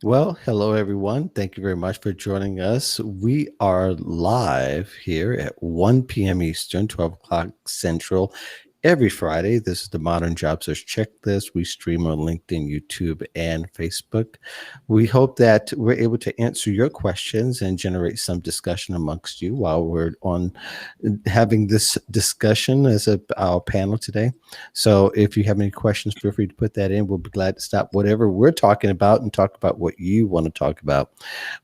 Well, hello everyone. Thank you very much for joining us. We are live here at 1 p.m. Eastern, 12 o'clock Central, every Friday. This is the Modern Job Search Checklist. We stream on LinkedIn, YouTube, and Facebook. We hope that we're able to answer your questions and generate some discussion amongst you while we're on having this discussion as our panel today. So if you have any questions, feel free to put that in. We'll be glad to stop whatever we're talking about and talk about what you want to talk about.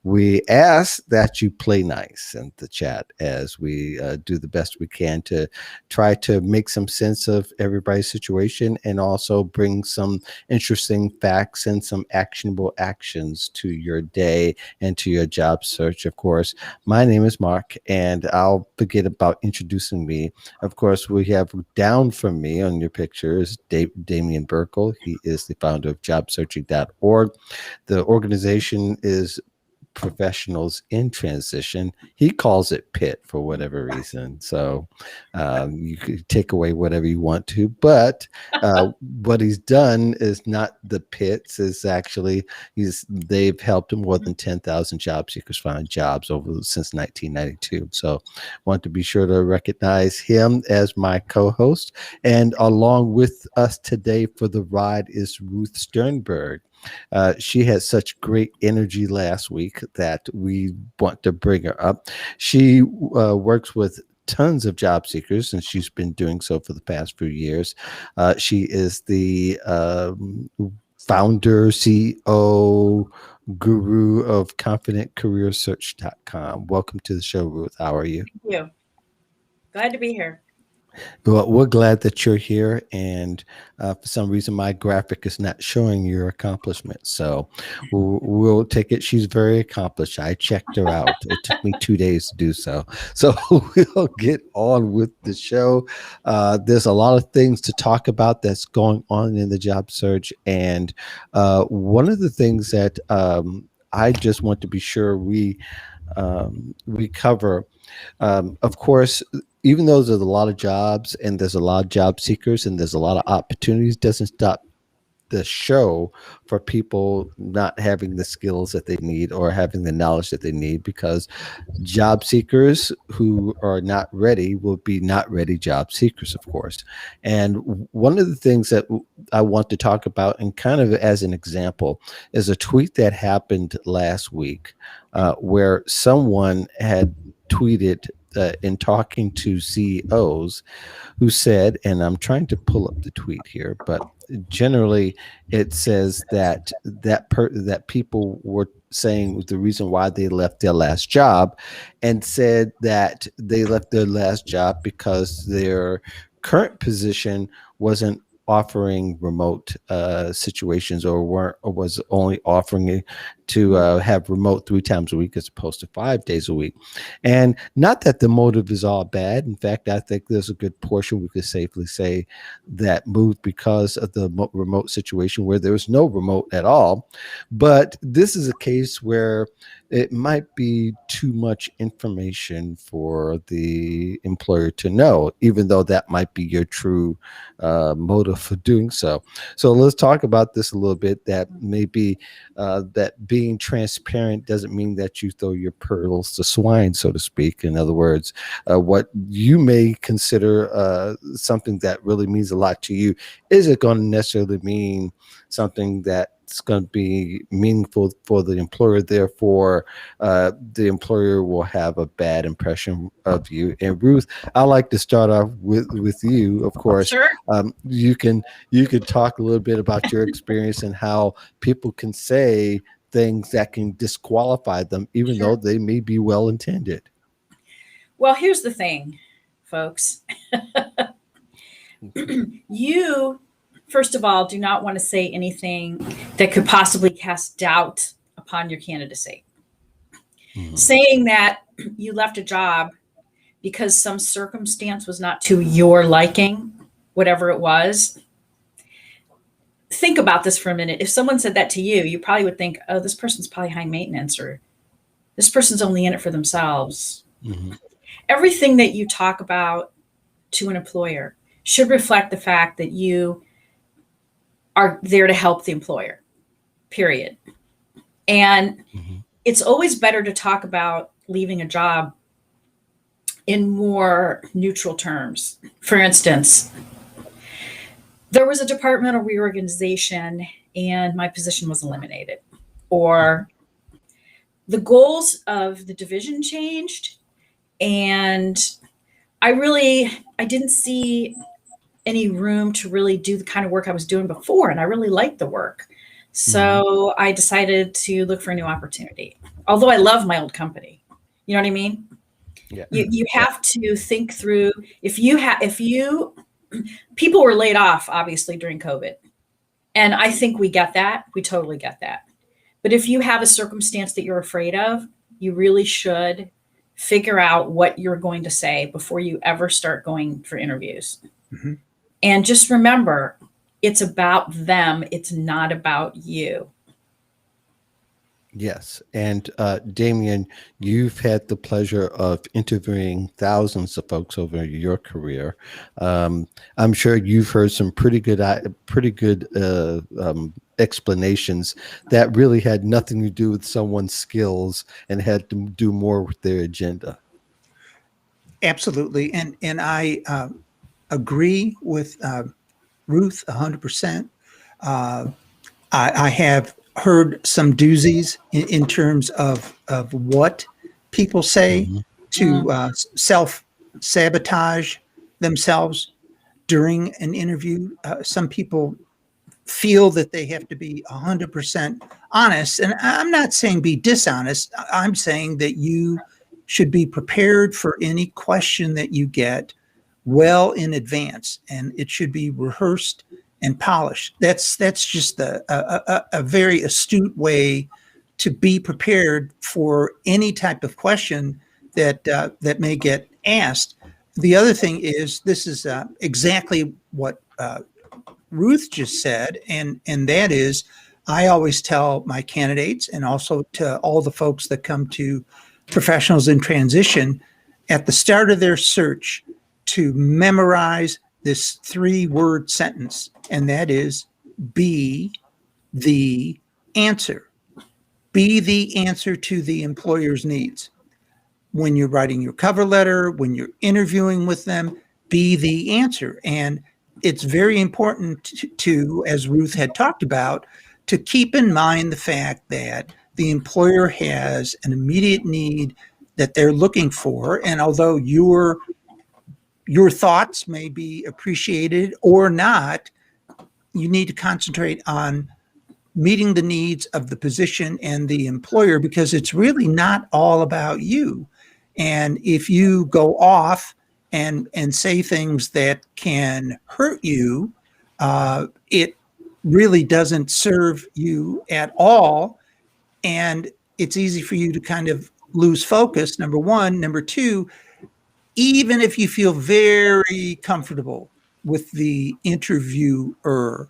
We ask that you play nice in the chat as we do the best we can to try to make some sense of everybody's situation and also bring some interesting facts and some actionable actions to your day and to your job search. Of course, my name is Mark, and I'll begin about introducing me. Of course, we have down from me on your picture is Damian Burkle. He is the founder of jobsearching.org. The organization is Professionals in Transition. He calls it PIT for whatever reason. So you could take away whatever you want to. But what he's done is not the PITs. Is actually they've helped more than 10,000 job seekers find jobs over since 1992. So want to be sure to recognize him as my co-host. And along with us today for the ride is Ruth Sternberg. She had such great energy last week that we want to bring her up. She works with tons of job seekers, and she's been doing so for the past few years. She is the founder, CEO, guru of confidentcareersearch.com. Welcome to the show, Ruth. How are you? Thank you. Glad to be here. Well, we're glad that you're here, and for some reason, my graphic is not showing your accomplishments. So we'll take it. She's very accomplished. I checked her out. It took me 2 days to do so. So we'll get on with the show. There's a lot of things to talk about that's going on in the job search, and one of the things that I just want to be sure we cover. Of course, even though there's a lot of jobs and there's a lot of job seekers and there's a lot of opportunities, doesn't stop the show for people not having the skills that they need or having the knowledge that they need, because job seekers who are not ready will be not ready job seekers, of course. And one of the things that I want to talk about, and kind of as an example, is a tweet that happened last week where someone had tweeted in talking to CEOs who said, and I'm trying to pull up the tweet here, but generally it says that people were saying the reason why they left their last job, and said that they left their last job because their current position wasn't offering remote situations, or weren't, or was only offering it to have remote 3 times a week as opposed to 5 days a week. And not that the motive is all bad. In fact, I think there's a good portion we could safely say that moved because of the remote situation where there was no remote at all. But this is a case where it might be too much information for the employer to know, even though that might be your true motive for doing so. So let's talk about this a little bit. That maybe that being transparent doesn't mean that you throw your pearls to swine, so to speak. In other words, what you may consider something that really means a lot to you, is it going to necessarily mean something that's going to be meaningful for the employer? Therefore, the employer will have a bad impression of you. And Ruth, I like to start off with you. Of course, Sure. you can talk a little bit about your experience and how people can say things that can disqualify them, even though Sure. they may be well intended. Well, here's the thing, folks. You, first of all, do not want to say anything that could possibly cast doubt upon your candidacy. Mhm. Saying that you left a job because some circumstance was not to your liking, whatever it was. Think about this for a minute. If someone said that to you, you probably would think, oh, this person's probably high maintenance, or this person's only in it for themselves. Mhm. Everything that you talk about to an employer should reflect the fact that you are there to help the employer, period. And Mhm. it's always better to talk about leaving a job in more neutral terms. For instance, there was a departmental reorganization and my position was eliminated, or the goals of the division changed, and I didn't see any room to really do the kind of work I was doing before, and I really liked the work. Mhm. So I decided to look for a new opportunity. Although I love my old company. You know what I mean? Yeah. You Yeah. have to think through, if you people were laid off obviously during COVID. And I think we get that. We totally get that. But if you have a circumstance that you're afraid of, you really should figure out what you're going to say before you ever start going for interviews. Mhm. And just remember, it's about them, it's not about you. Yes. And Damien, you've had the pleasure of interviewing thousands of folks over your career. Um, I'm sure you've heard some pretty good explanations that really had nothing to do with someone's skills and had to do more with their agenda. Absolutely, and I agree with Ruth 100%. Uh, I have heard some doozies in terms of what people say Hmm. Mm, to self sabotage themselves during an interview. Some people feel that they have to be 100% honest. And I'm not saying be dishonest. I'm saying that you should be prepared for any question that you get well in advance, and it should be rehearsed and polished. That's just a very astute way to be prepared for any type of question that may get asked. The other thing is, this is exactly what Ruth just said, and that is, I always tell my candidates and also to all the folks that come to professionals in transition at the start of their search to memorize this 3-word sentence, and that is be the answer. Be the answer to the employer's needs. When you're writing your cover letter, when you're interviewing with them, be the answer. And it's very important as Ruth had talked about, to keep in mind the fact that the employer has an immediate need that they're looking for. And although your thoughts may be appreciated or not, you need to concentrate on meeting the needs of the position and the employer, because it's really not all about you. And if you go off and say things that can hurt you, it really doesn't serve you at all. And it's easy for you to kind of lose focus, number one. Number two, even if you feel very comfortable with the interviewer,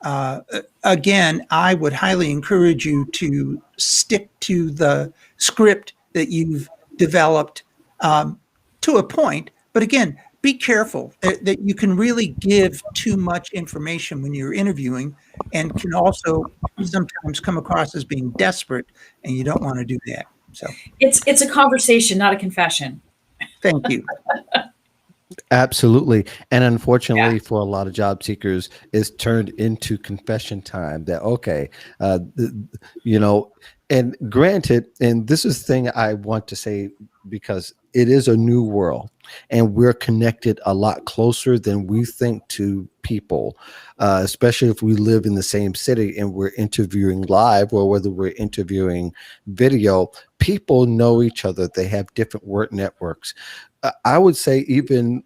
uh, again, I would highly encourage you to stick to the script that you've developed to a point. But again, be careful that you can really give too much information when you're interviewing, and can also sometimes come across as being desperate, and you don't want to do that. So it's a conversation, not a confession. thank you. Absolutely. And Yeah. unfortunately, for a lot of job seekers, it's turned into confession time that, okay, uh, th- you know, and granted, and this is the thing I want to say, because it is a new world and we're connected a lot closer than we think to people, especially if we live in the same city and we're interviewing live, or whether we're interviewing video. People know each other, they have different work networks. I would say, even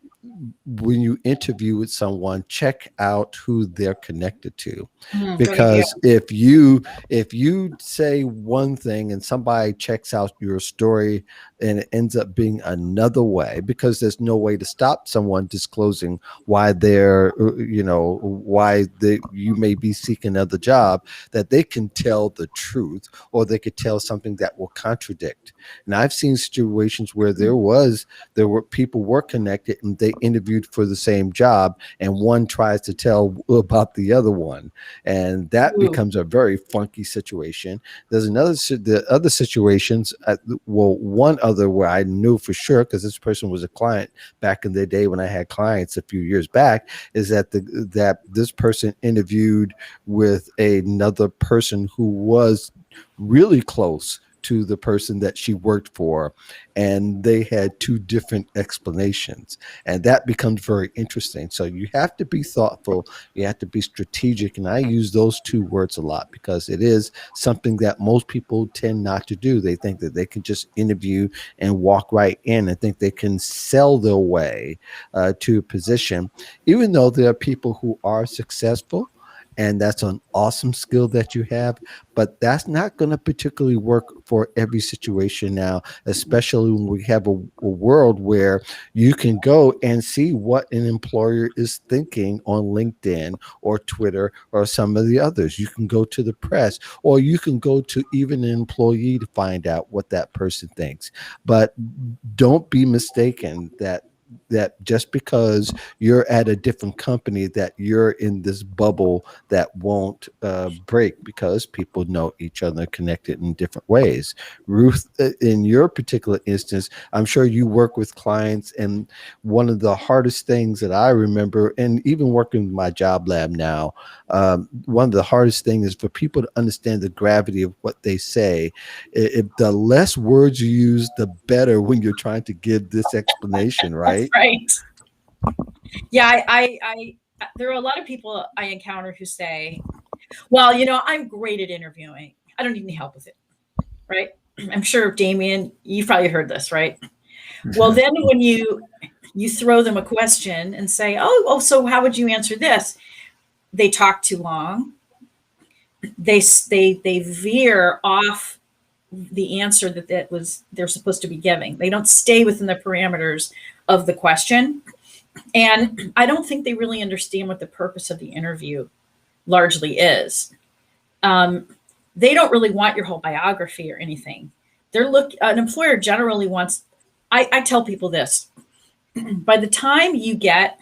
when you interview with someone, check out who they're connected to, Good idea. because if you say one thing and somebody checks out your story and it ends up being another way, because there's no way to stop someone disclosing why they're why you may be seeking another job, that they can tell the truth, or they could tell something that will contradict. And I've seen situations where there were people were connected and they they interviewed for the same job, and one tries to tell about the other one, and that Ooh. becomes a very funky situation. There's the other situations. Well, one other where I knew for sure because this person was a client back in the day when I had clients a few years back, is that this person interviewed with another person who was really close to the person that she worked for, and they had two different explanations, and that becomes very interesting. So you have to be thoughtful, you have to be strategic, and I use those two words a lot because it is something that most people tend not to do. They think that they can just interview and walk right in and think they can sell their way to a position, even though there are people who are successful, and that's an awesome skill that you have, but that's not going to particularly work for every situation now, especially when we have a world where you can go and see what an employer is thinking on LinkedIn or Twitter or some of the others. You can go to the press, or you can go to even an employee to find out what that person thinks. But don't be mistaken that just because you're at a different company that you're in this bubble that won't break, because people know each other, connected in different ways. Ruth, in your particular instance, I'm sure you work with clients, and one of the hardest things that I remember, and even working with my job lab now, one of the hardest things is for people to understand the gravity of what they say. If the less words you use, the better when you're trying to give this explanation, right? That's right. Yeah, I there are a lot of people I encounter who say, well, I'm great at interviewing. I don't need any help with it. Right. I'm sure, Damien, you've probably heard this, right? Well, then when you throw them a question and say, oh, so how would you answer this? They talk too long. They veer off the answer that they're supposed to be giving. They don't stay within the parameters of the question. And I don't think they really understand what the purpose of the interview largely is. They don't really want your whole biography or anything. An employer generally wants, I tell people this, by the time you get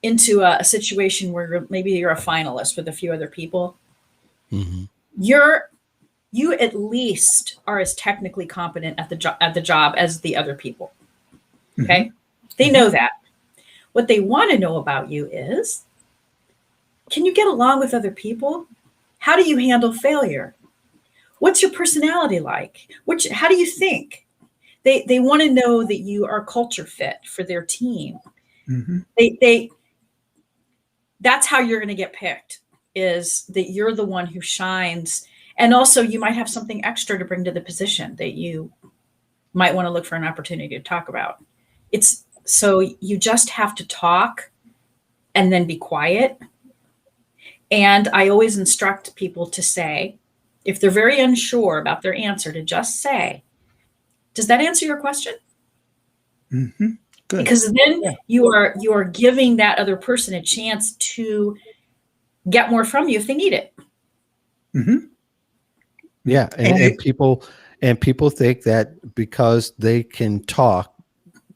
into a situation where maybe you're a finalist with a few other people, Mm-hmm. you at least are as technically competent at the job as the other people. Okay. Mm-hmm. They know that. What they want to know about you is, can you get along with other people? How do you handle failure? What's your personality like? How do you think? They want to know that you are culture fit for their team. Mm-hmm. That's how you're going to get picked, is that you're the one who shines. And also you might have something extra to bring to the position that you might want to look for an opportunity to talk about. So you just have to talk and then be quiet. And I always instruct people to say, if they're very unsure about their answer, to just say, does that answer your question? Mm-hmm. Good. Because then you are giving that other person a chance to get more from you if they need it. Mm-hmm. Yeah. And people think that because they can talk,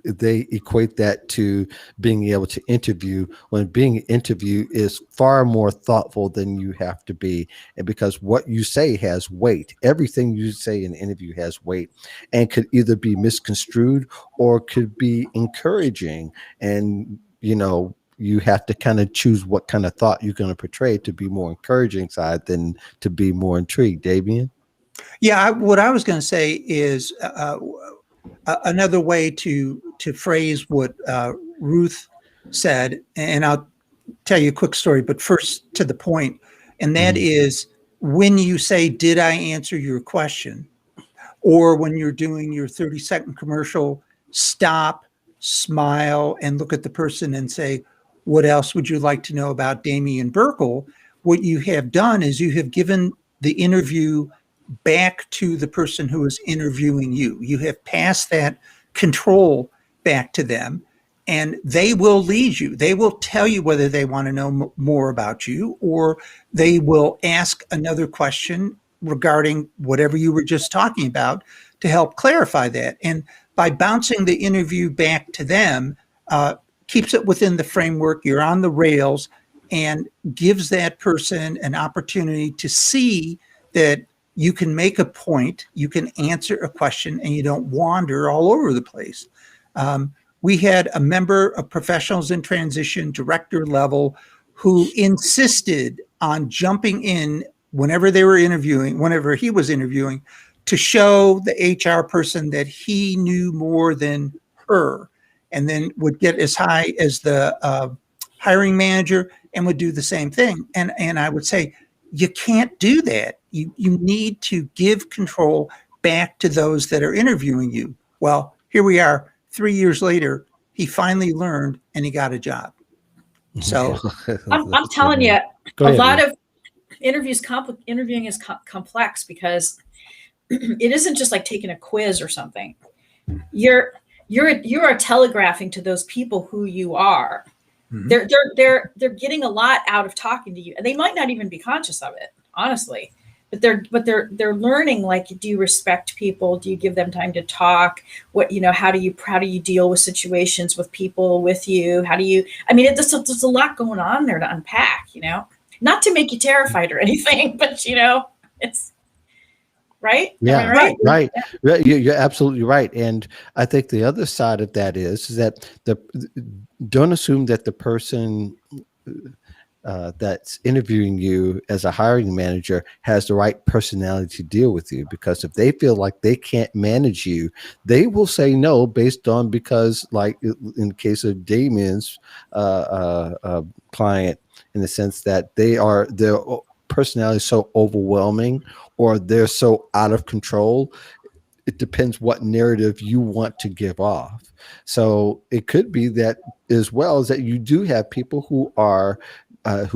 they equate that to being able to interview, when being interviewed is far more thoughtful than you have to be. And because what you say has weight, everything you say in an interview has weight, and could either be misconstrued or could be encouraging. And, you have to kind of choose what kind of thought you're going to portray to be more encouraging side than to be more intrigued. Damien? Yeah, what I was going to say is another way to phrase what Ruth said, and I'll tell you a quick story, but first to the point, and that is when you say, did I answer your question? Or when you're doing your 30-second commercial, stop, smile, and look at the person and say, what else would you like to know about Damien Burkle? What you have done is you have given the interview back to the person who is interviewing you. You have passed that control back to them, and they will lead you. They will tell you whether they want to know more about you, or they will ask another question regarding whatever you were just talking about to help clarify that. And by bouncing the interview back to them, keeps it within the framework, you're on the rails, and gives that person an opportunity to see that you can make a point, you can answer a question, and you don't wander all over the place. We had a member of professionals in transition, director level, who insisted on jumping in whenever they were interviewing, whenever he was interviewing, to show the HR person that he knew more than her, and then would get as high as the hiring manager and would do the same thing. And I would say, you can't do that. You need to give control back to those that are interviewing you. Well, here we are 3 years later, he finally learned and he got a job. So I'm telling you, Go a ahead, lot Ruth. of interviewing is complex because it isn't just like taking a quiz or something. You are telegraphing to those people who you are. Mhm. They're getting a lot out of talking to you, and they might not even be conscious of it, honestly. But they're learning, like, do you respect people? Do you give them time to talk? What, how do you deal with situations with people with you? How do you? I mean, there's a lot going on there to unpack. Not to make you terrified or anything, but it's right. Am I Yeah, right? right. Yeah, you're absolutely right. And I think the other side of that is that don't assume that the person that's interviewing you as a hiring manager has the right personality to deal with you, because if they feel like they can't manage you, they will say no based on, because like in the case of Damien's client, in the sense that their personality is so overwhelming or they're so out of control. It depends what narrative you want to give off. So it could be that, as well, as that you do have people who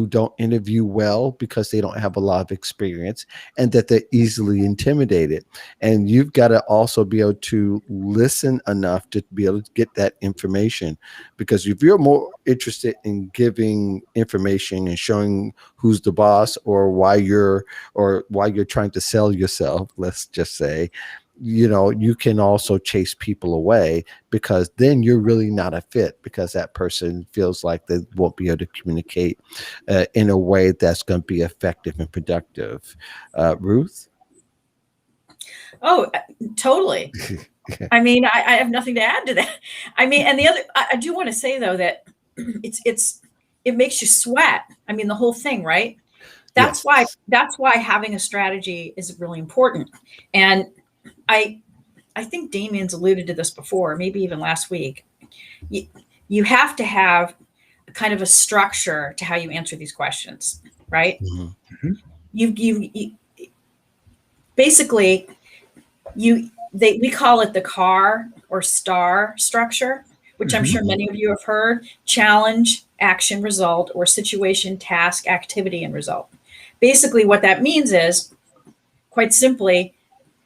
don't interview well because they don't have a lot of experience, and that they're easily intimidated. And you've got to also be able to listen enough to be able to get that information, because if you're more interested in giving information and showing who's the boss, or why you're trying to sell yourself, let's just say, you can also chase people away, because then you're really not a fit, because that person feels like they won't be able to communicate in a way that's going to be effective and productive. Ruth? Oh, totally. I mean, I have nothing to add to that. I mean, and I do want to say though that it makes you sweat. I mean, the whole thing, right? That's Yes. why having a strategy is really important. And I think Damien's alluded to this before, maybe even last week. You have to have kind of a structure to how you answer these questions, right? Mhm. You basically we call it the CAR or STAR structure, which I'm sure many of you have heard: challenge, action, result, or situation, task, activity, and result. Basically, what that means is, quite simply,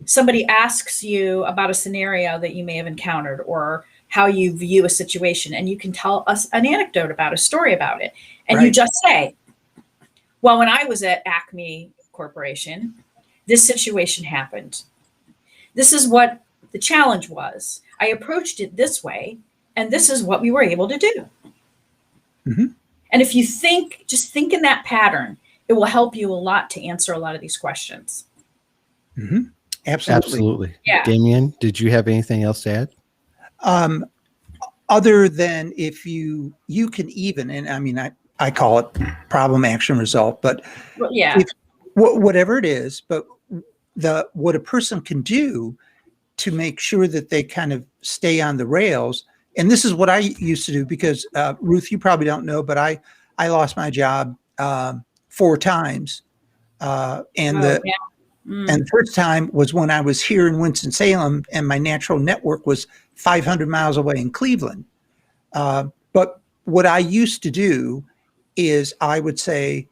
somebody asks you about a scenario that you may have encountered, or how you view a situation, and you can tell us an anecdote about a story about it. And you Right. just say, well, when I was at Acme Corporation, this situation happened. This is what the challenge was. I approached it this way, and this is what we were able to do. Mhm. And if you just think in that pattern, it will help you a lot to answer a lot of these questions. Mhm. Absolutely. Absolutely. Yeah. Damien, did you have anything else to add? Other than if you can even, and I mean, I call it problem, action, result, but Well, yeah. whatever it is, but what a person can do to make sure that they kind of stay on the rails. And this is what I used to do, because Ruth, you probably don't know, but I lost my job 4 times. And Oh, the yeah. and the first time was when I was here in Winston-Salem, and my natural network was 500 miles away in Cleveland. But what I used to do is I would say,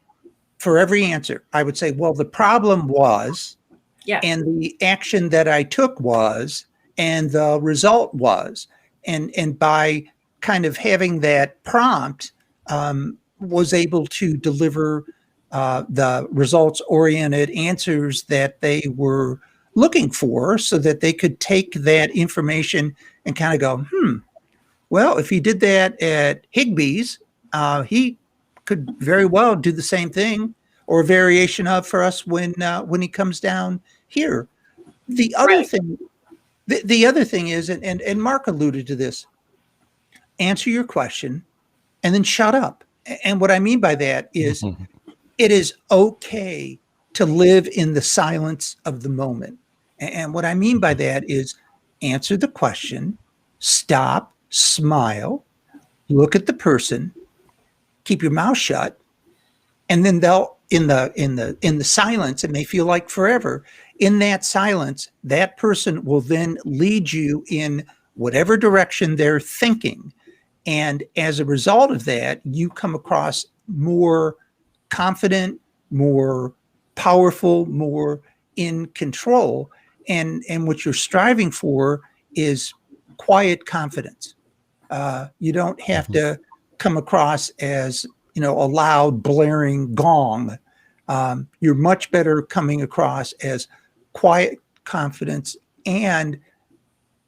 for every answer, I would say, well, the problem was, Yeah. and the action that I took was, and the result was. And by kind of having that prompt, was able to deliver the results oriented answers that they were looking for, so that they could take that information and kind of go, Well, if he did that at Higbee's, he could very well do the same thing or a variation of for us when he comes down here. The other Right. thing, the other thing is, and Mark alluded to this, answer your question and then shut up. And what I mean by that is it is okay to live in the silence of the moment. And what I mean by that is answer the question, stop, smile, look at the person, keep your mouth shut, and then they'll in the silence, it may feel like forever. In that silence, that person will then lead you in whatever direction they're thinking. And as a result of that, you come across more confident, more powerful, more in control. And what you're striving for is quiet confidence. You don't have to come across as a loud blaring gong. You're much better coming across as quiet confidence and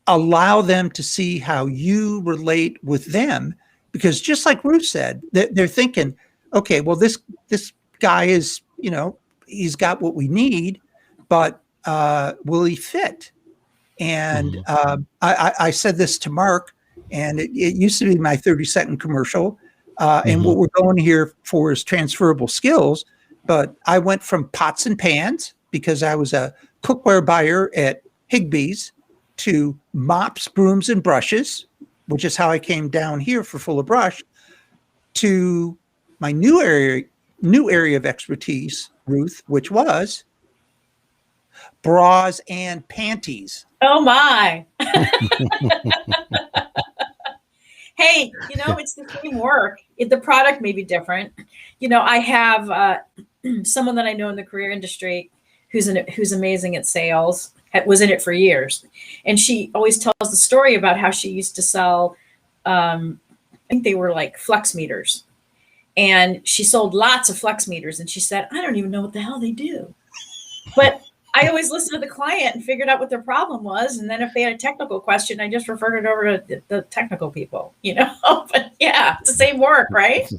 allow them to see how you relate with them. Because just like Ruth said, they're thinking, okay, well, this guy is, he's got what we need, but will he fit? And I said this to Mark, and it used to be my 30-second commercial. And what we're going here for is transferable skills. But I went from pots and pans because I was a cookware buyer at Higbee's to mops, brooms, and brushes, which is how I came down here for Fuller Brush, to my new area of expertise, Ruth, which was bras and panties. Oh my. Hey, it's the same work. The product may be different. I have someone that I know in the career industry who's amazing at sales, was in it for years. And she always tells the story about how she used to sell, I think they were like flex meters. And she sold lots of flex meters. And she said, I don't even know what the hell they do. But I always listened to the client and figured out what their problem was. And then if they had a technical question, I just referred it over to the technical people, But yeah, it's the same work, right?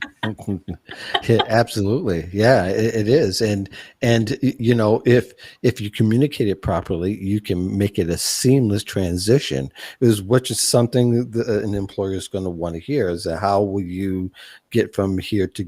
Yeah, absolutely. Yeah, it is. And if you communicate it properly, you can make it a seamless transition, which is something that an employer is going to want to hear, is how will you get from here to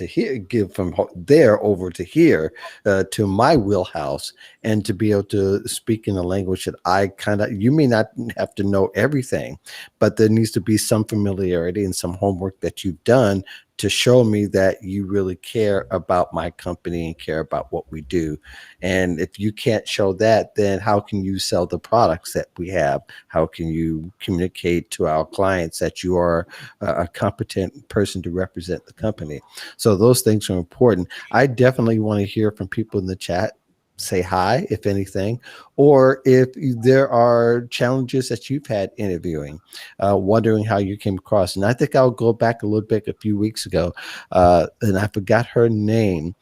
here, give from there over to here, to my wheelhouse, and to be able to speak in a language that you may not have to know everything, but there needs to be some familiarity and some homework that you've done to show me that you really care about my company and care about what we do. And if you can't show that, then how can you sell the products that we have? How can you communicate to our clients that you are a competent person to represent the company? So those things are important. I definitely want to hear from people in the chat. Say hi, if anything, or if there are challenges that you've had interviewing, wondering how you came across. And I think I'll go back a little bit a few weeks ago, and I forgot her name.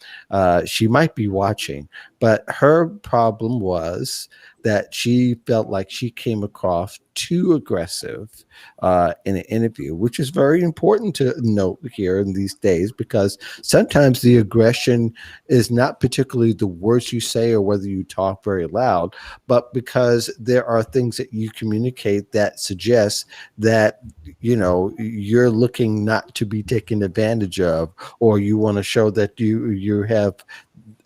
She might be watching, but her problem was that she felt like she came across too aggressive in an interview, which is very important to note here in these days, because sometimes the aggression is not particularly the words you say or whether you talk very loud, but because there are things that you communicate that suggest that, you're looking not to be taken advantage of, or you want to show that you have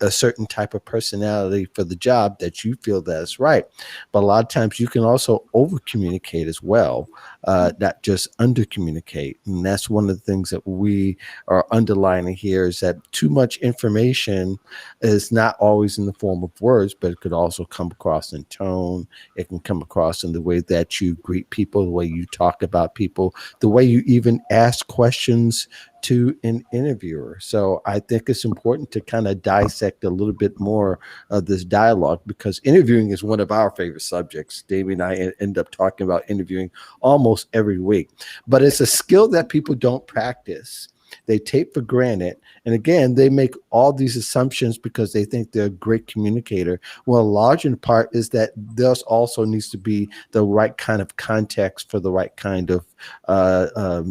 a certain type of personality for the job that you feel that's right. But a lot of times you can also over communicate as well, not just under communicate. And that's one of the things that we are underlining here, is that too much information is not always in the form of words, but it could also come across in tone. It can come across in the way that you greet people, the way you talk about people, the way you even ask questions to an interviewer. So I think it's important to kind of dissect a little bit more of this dialogue, because interviewing is one of our favorite subjects. Davey and I end up talking about interviewing almost every week, but it's a skill that people don't practice. they take for granted. And again, they make all these assumptions because they think they're a great communicator. Well, a large in part is that there's also needs to be the right kind of context for the right kind of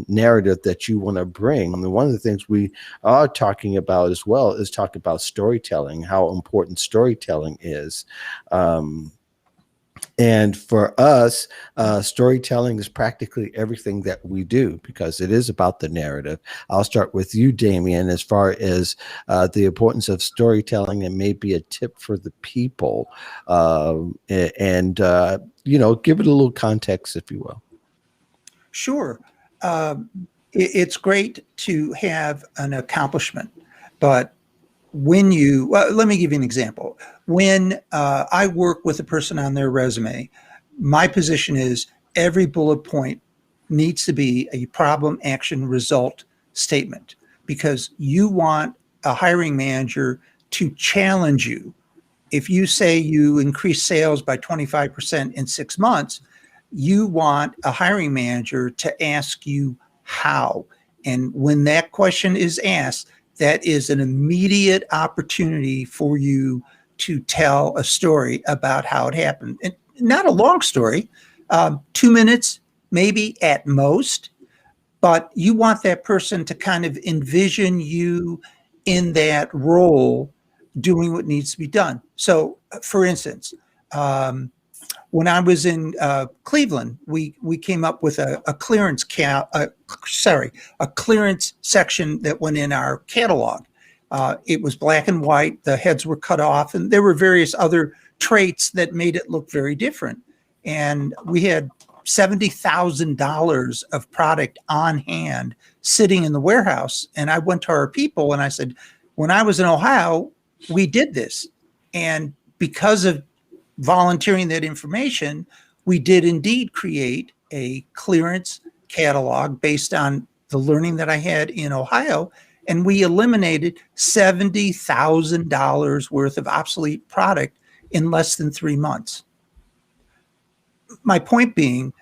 narrative that you want to bring. I mean, one of the things we are talking about as well is talk about storytelling, how important storytelling is. And for us, storytelling is practically everything that we do because it is about the narrative. I'll start with you, Damien, as far as the importance of storytelling and maybe a tip for the people. And give it a little context, if you will. Sure. It's great to have an accomplishment, but let me give you an example. When I work with a person on their resume, my position is every bullet point needs to be a problem, action, result statement, because you want a hiring manager to challenge you. If you say you increase sales by 25% in 6 months, you want a hiring manager to ask you how. And when that question is asked, that is an immediate opportunity for you to tell a story about how it happened. And not a long story, 2 minutes, maybe at most, but you want that person to kind of envision you in that role doing what needs to be done. So, for instance, when I was in Cleveland, we came up with a clearance section that went in our catalog. It was black and white. The heads were cut off, and there were various other traits that made it look very different. And we had $70,000 of product on hand sitting in the warehouse. And I went to our people and I said, when I was in Ohio, we did this. And because of volunteering that information, we did indeed create a clearance catalog based on the learning that I had in Ohio. And we eliminated $70,000 worth of obsolete product in less than 3 months. My point being,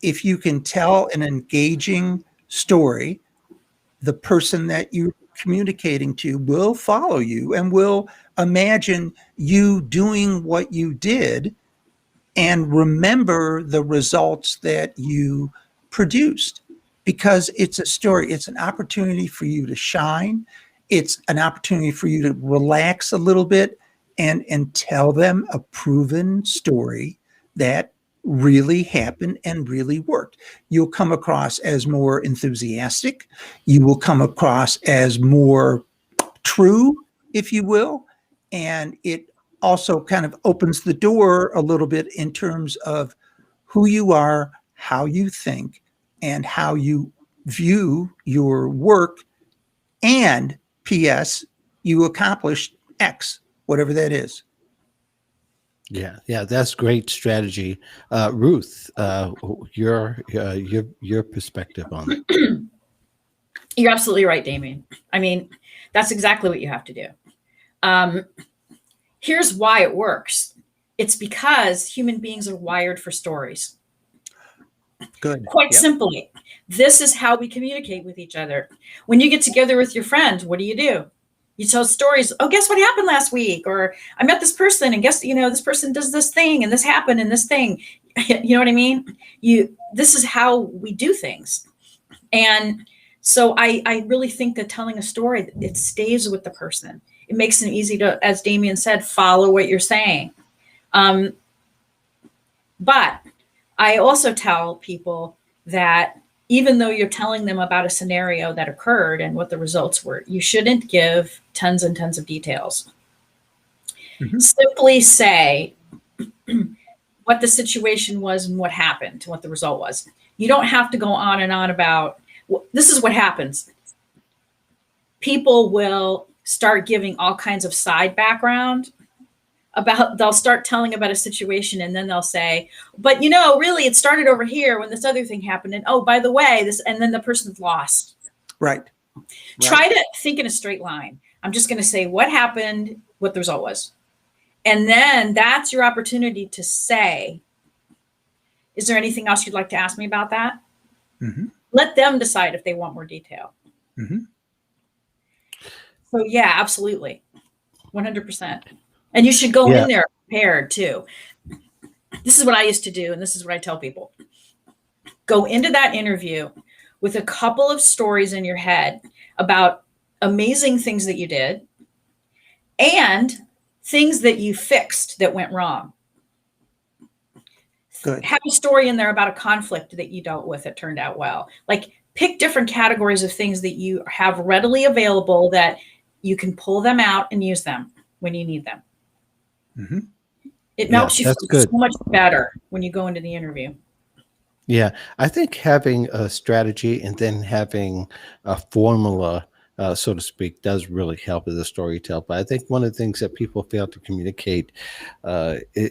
if you can tell an engaging story, the person that you're communicating to will follow you and will imagine you doing what you did and remember the results that you produced, because it's a story. It's an opportunity for you to shine. It's an opportunity for you to relax a little bit and tell them a proven story that really happened and really worked. You'll come across as more enthusiastic. You will come across as more true, if you will. And it also kind of opens the door a little bit in terms of who you are, how you think, and how you view your work. And P.S., you accomplished X, whatever that is. Yeah, that's great strategy. Ruth, your perspective on it. You're absolutely right, Damien. I mean, that's exactly what you have to do. Here's why it works. It's because human beings are wired for stories. Good. Quite simply, this is how we communicate with each other. When you get together with your friends, what do? You tell stories. Oh, guess what happened last week? Or I met this person and guess, this person does this thing and this happened and this thing. You know what I mean? This is how we do things. And so I really think that telling a story, it stays with the person. It makes it easy to, as Damien said, follow what you're saying. But I also tell people that even though you're telling them about a scenario that occurred and what the results were, you shouldn't give tons and tons of details. Mm-hmm. Simply say what the situation was and what happened, what the result was. You don't have to go on and on about, well, this is what happens. People will start giving all kinds of side background they'll start telling about a situation and then they'll say, but really it started over here when this other thing happened. And oh, by the way, and then the person's lost. Right. Try to think in a straight line. I'm just going to say what happened, what the result was. And then that's your opportunity to say, is there anything else you'd like to ask me about that? Mm-hmm. Let them decide if they want more detail. Mm-hmm. So yeah, absolutely. 100%. And you should go Yeah. in there prepared too. This is what I used to do, and this is what I tell people. Go into that interview with a couple of stories in your head about amazing things that you did and things that you fixed that went wrong. Good. Have a story in there about a conflict that you dealt with that turned out well. Like pick different categories of things that you have readily available that you can pull them out and use them when you need them. Mm-hmm. It Yeah, helps you that's feel good. so much better when you go into the interview. Yeah, I think having a strategy and then having a formula, so to speak, does really help as a storyteller. But I think one of the things that people fail to communicate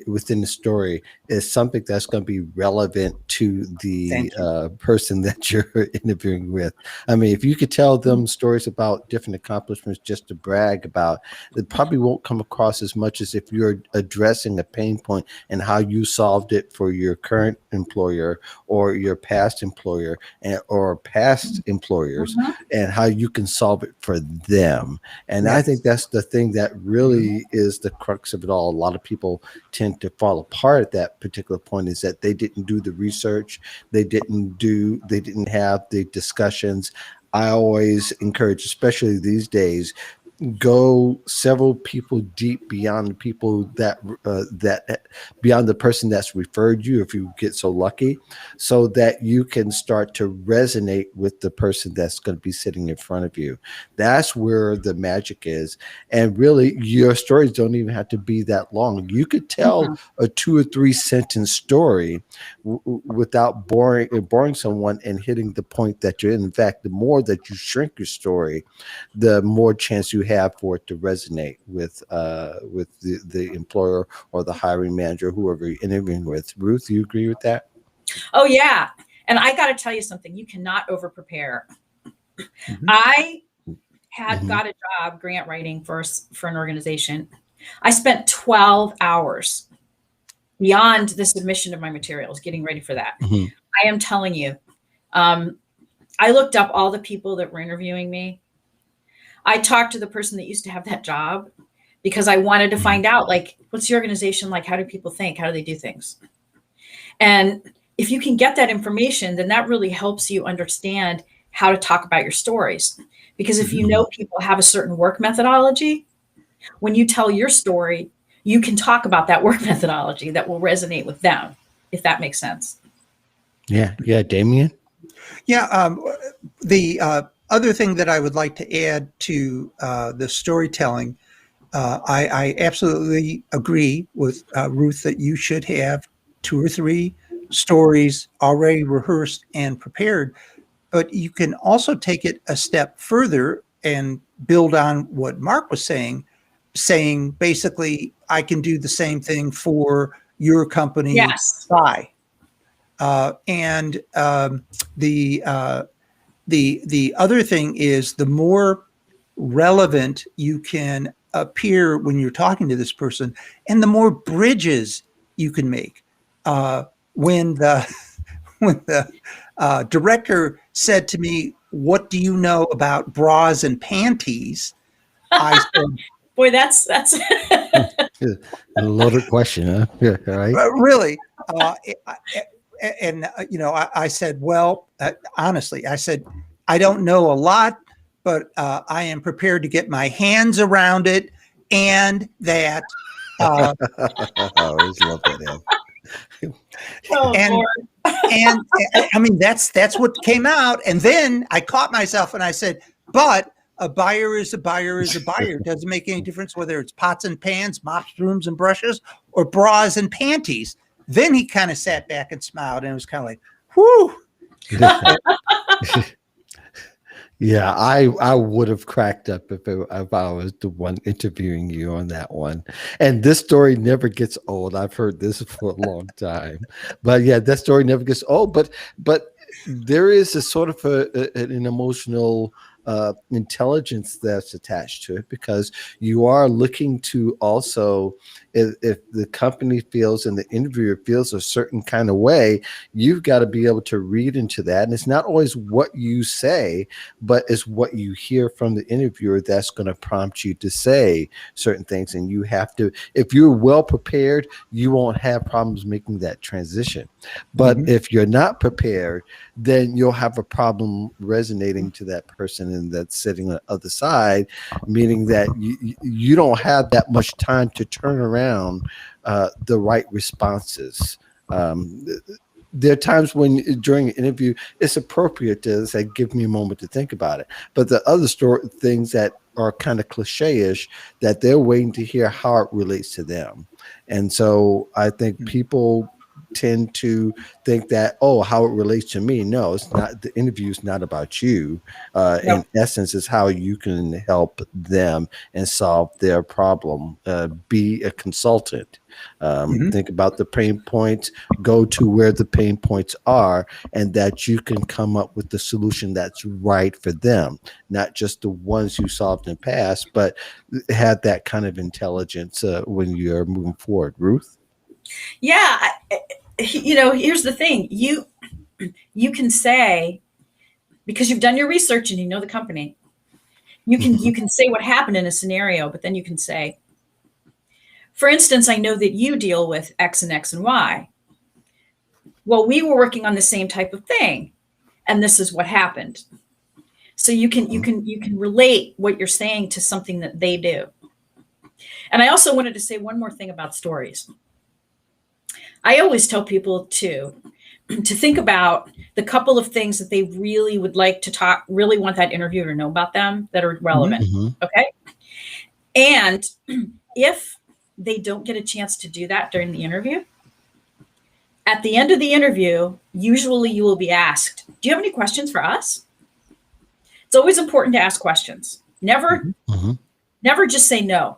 within the story is something that's going to be relevant to the Thank you. person that you're interviewing with. I mean, if you could tell them stories about different accomplishments just to brag about, it probably won't come across as much as if you're addressing a pain point and how you solved it for your current employer or your past employer or past employers, Mhm. and how you can solve it for them. And I think Yes. that's the thing that really is the crux of it all. A lot of people tend to fall apart at that particular point, is that they didn't do the research, they didn't have the discussions. I always encourage, especially these days, go several people deep beyond the people that beyond the person that's referred you, if you get so lucky, so that you can start to resonate with the person that's going to be sitting in front of you. That's where the magic is. And really, your stories don't even have to be that long. You could tell Mhm. a 2 or 3 sentence story without boring someone and hitting the point that you're in. In fact, the more that you shrink your story, the more chance you have for it to resonate with the employer or the hiring manager, whoever you're interviewing with. Ruth, you agree with that? Oh yeah. And I got to tell you something, you cannot over prepare. Mm-hmm. I had Mhm. got a job grant writing for an organization. I spent 12 hours beyond the submission of my materials getting ready for that. Mhm. I am telling you, um, I looked up all the people that were interviewing me. I talked to the person that used to have that job because I wanted to Mhm. find out, like, what's the organization like? How do people think? How do they do things? And if you can get that information, then that really helps you understand how to talk about your stories. Because if you Mhm. know people have a certain work methodology, when you tell your story, you can talk about that work methodology that will resonate with them, if that makes sense. Yeah, yeah, Damien. Yeah. The other thing that I would like to add to the storytelling, I absolutely agree with Ruth that you should have 2 or 3 stories already rehearsed and prepared. But you can also take it a step further and build on what Mark was saying basically, I can do the same thing for your company. Yes. Bye. And the other thing is, the more relevant you can appear when you're talking to this person, and the more bridges you can make. When the when the director said to me, "What do you know about bras and panties?" I said, Boy, that's A loaded question, huh? Yeah, right. "Really?" And I said, "Well, honestly," I said, "I don't know a lot, but I am prepared to get my hands around it, and that." Uh, I always love that, Ed. oh and Lord. and I mean, that's what came out. And then I caught myself and I said, "But a buyer is a buyer is a buyer. It doesn't make any difference whether it's pots and pans, mops, brooms, and brushes, or bras and panties." Then he kind of sat back and smiled, and it was kind of like, "Whew." Yeah, I would have cracked up if I was the one interviewing you on that one. And this story never gets old. I've heard this for a long time. But yeah, that story never gets old. But there is a sort of an emotional intelligence that's attached to it, because you are looking to also, if the company feels and the interviewer feels a certain kind of way, you've got to be able to read into that. And it's not always what you say, but it's what you hear from the interviewer that's going to prompt you to say certain things. And you have to, if you're well prepared, you won't have problems making that transition. But Mhm. if you're not prepared, then you'll have a problem resonating to that person and that's sitting on the other side, meaning that you don't have that much time to turn around the right responses. Um, there are times when during an interview it's appropriate to say, give me a moment to think about it, but the other things that are kind of cliche-ish, that they're waiting to hear how it relates to them. And so I think people tend to think that, oh, how it relates to me. No, it's not. The interview is not about you. Nope. In essence, it's how you can help them and solve their problem. Be a consultant. Mhm. Think about the pain points, go to where the pain points are, and that you can come up with the solution that's right for them, not just the ones you solved in the past, but have that kind of intelligence when you're moving forward. Ruth? Yeah. Here's the thing. You can say, because you've done your research and you know the company, you can say what happened in a scenario, but then you can say, for instance, I know that you deal with X and X and Y. Well, we were working on the same type of thing, and this is what happened. So you can relate what you're saying to something that they do. And I also wanted to say one more thing about stories. I always tell people to think about the couple of things that they really would like to talk, really want that interviewer to know about them that are relevant. Mm-hmm. Okay. And if they don't get a chance to do that during the interview, at the end of the interview, usually you will be asked, do you have any questions for us? It's always important to ask questions. Never, Mm-hmm. never just say no.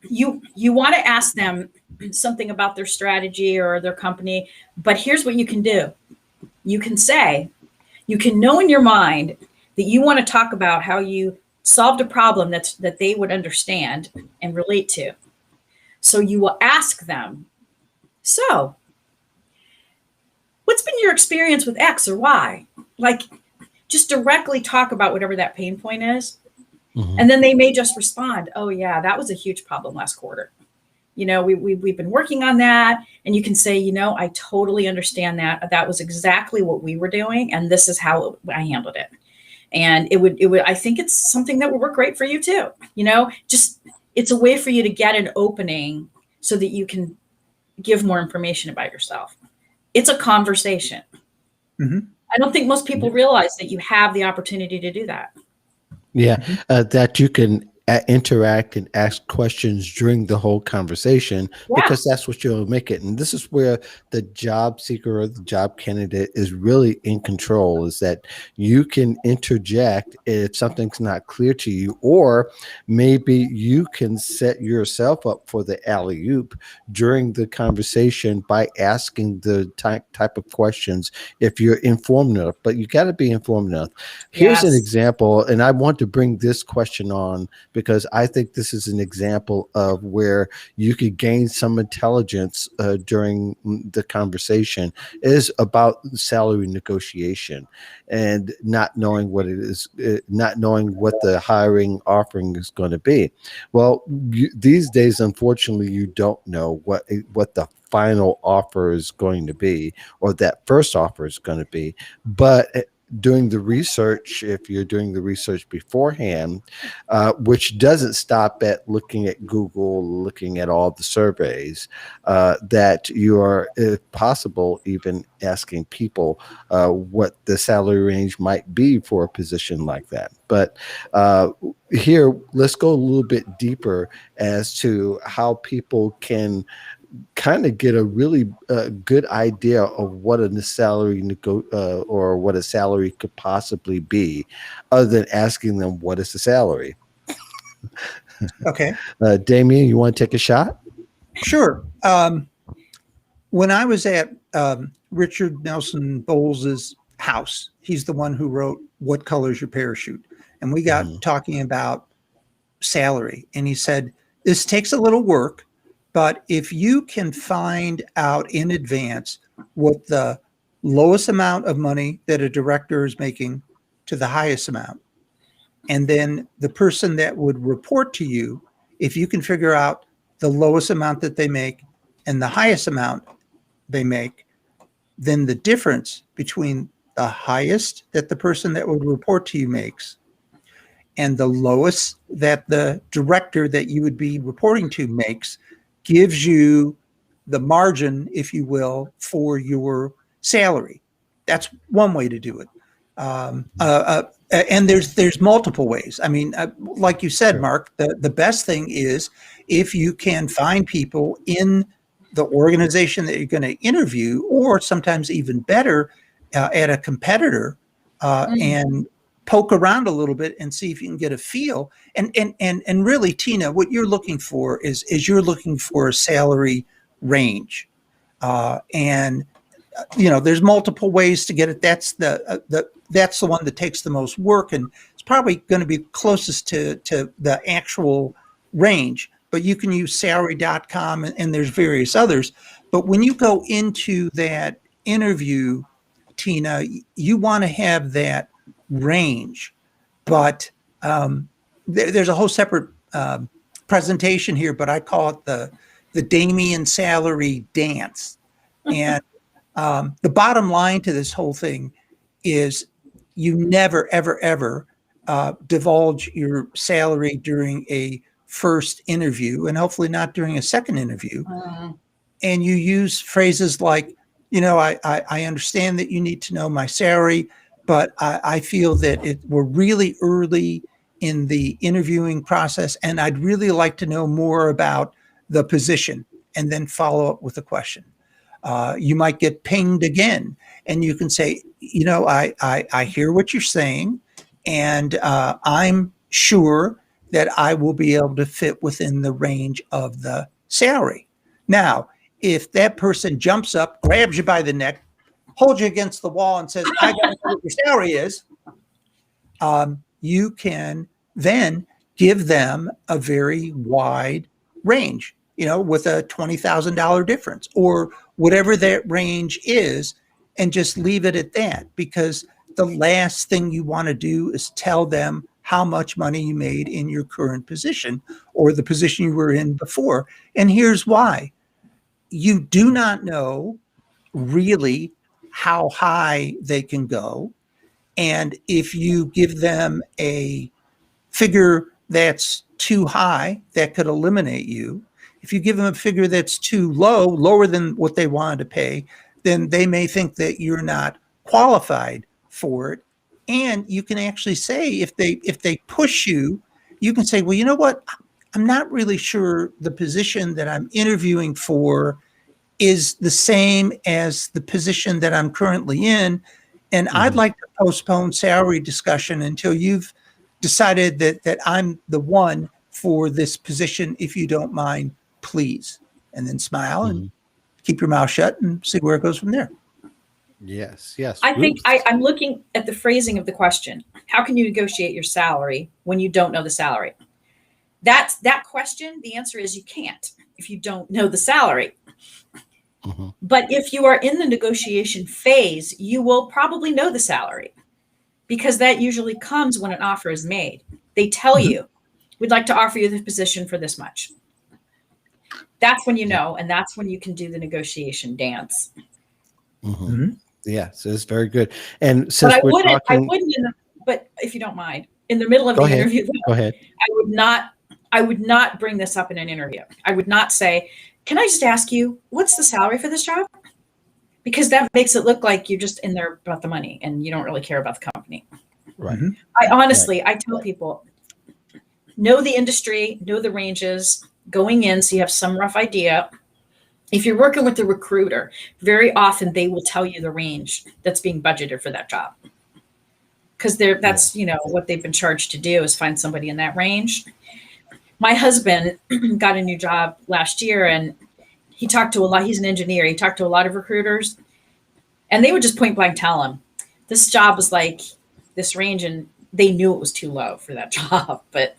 You want to ask them something about their strategy or their company, but here's what you can do. You can say, you can know in your mind that you want to talk about how you solved a problem that they would understand and relate to. So you will ask them, so what's been your experience with X or Y? Like, just directly talk about whatever that pain point is. Mm-hmm. And then they may just respond, oh, yeah, that was a huge problem last quarter. We've been working on that. And you can say, I totally understand that. That was exactly what we were doing. And this is how I handled it. And it would, I think it's something that would work great for you too. Just it's a way for you to get an opening so that you can give more information about yourself. It's a conversation. Mm-hmm. I don't think most people realize that you have the opportunity to do that. Yeah, Mm-hmm. that you can interact and ask questions during the whole conversation, Yeah. because that's what you'll make it. And this is where the job seeker or the job candidate is really in control, is that you can interject if something's not clear to you, or maybe you can set yourself up for the alley-oop during the conversation by asking the type of questions if you're informed enough. But you got to be informed enough. Here's an Yes. example, and I want to bring this question on because I think this is an example of where you could gain some intelligence during the conversation, is about salary negotiation and not knowing what it is, not knowing what the hiring offering is going to be. Well, these days, unfortunately, you don't know what the final offer is going to be, or that first offer is going to be. But doing the research, if you're doing the research beforehand, which doesn't stop at looking at Google, looking at all the surveys, that you are, if possible, even asking people what the salary range might be for a position like that. But here, let's go a little bit deeper as to how people can kind of get a really good idea of what a salary or what a salary could possibly be, other than asking them what is the salary. Okay. Damien, you want to take a shot? Sure. When I was at Richard Nelson Bowles's House. He's the one who wrote What Color's Your Parachute? And we got talking about salary. And he said, this takes a little work, but if you can find out in advance what the lowest amount of money that a director is making to the highest amount, and then the person that would report to you, if you can figure out the lowest amount that they make and the highest amount they make, then the difference between the highest that the person that would report to you makes and the lowest that the director that you would be reporting to makes gives you the margin, if you will, for your salary. That's one way to do it. And there's multiple ways. I mean, like you said, Mark, the best thing is if you can find people in the organization that you're going to interview, or sometimes even better, at a competitor, and poke around a little bit and see if you can get a feel. And really, Tina, what you're looking for is you're looking for a salary range, and there's multiple ways to get it. That's the one that takes the most work, and it's probably going to be closest to the actual range. But you can use salary.com, and there's various others. But when you go into that interview, Tina, you want to have that range. But there's a whole separate presentation here, but I call it the Damien salary dance. And the bottom line to this whole thing is you never, ever, ever divulge your salary during a first interview, and hopefully not during a second interview. And you use phrases like, I understand that you need to know my salary, but I feel that we're really early in the interviewing process, and I'd really like to know more about the position, and then follow up with a question. You might get pinged again, and you can say, I hear what you're saying, and I'm sure that I will be able to fit within the range of the salary. Now, if that person jumps up, grabs you by the neck, holds you against the wall and says, I got to know what your salary is, you can then give them a very wide range, with a $20,000 difference or whatever that range is, and just leave it at that, because the last thing you want to do is tell them how much money you made in your current position or the position you were in before. And here's why. You do not know really how high they can go. And if you give them a figure that's too high, that could eliminate you. If you give them a figure that's too low, lower than what they wanted to pay, then they may think that you're not qualified for it. And you can actually say, if they push you, you can say, well, you know what? I'm not really sure the position that I'm interviewing for is the same as the position that I'm currently in. And I'd like to postpone salary discussion until you've decided that I'm the one for this position. If you don't mind, please. And then smile and keep your mouth shut and see where it goes from there. Yes. I think I'm looking at the phrasing of the question. How can you negotiate your salary when you don't know the salary? That question, the answer is you can't if you don't know the salary. But if you are in the negotiation phase, you will probably know the salary, because that usually comes when an offer is made. They tell you, we'd like to offer you the position for this much. That's when you know, and that's when you can do the negotiation dance. Yeah, so it's very good. And since but I wouldn't. But if you don't mind, in the middle of the interview, go ahead. I would not bring this up in an interview. I would not say, "Can I just ask you, what's the salary for this job?" Because that makes it look like you're just in there about the money and you don't really care about the company. Right. I tell people, know the industry, know the ranges going in, so you have some rough idea. If you're working with the recruiter, very often they will tell you the range that's being budgeted for that job. Because that's what they've been charged to do, is find somebody in that range. My husband got a new job last year, and he talked to he's an engineer. He talked to a lot of recruiters, and they would just point blank tell him, this job was like this range, and they knew it was too low for that job. But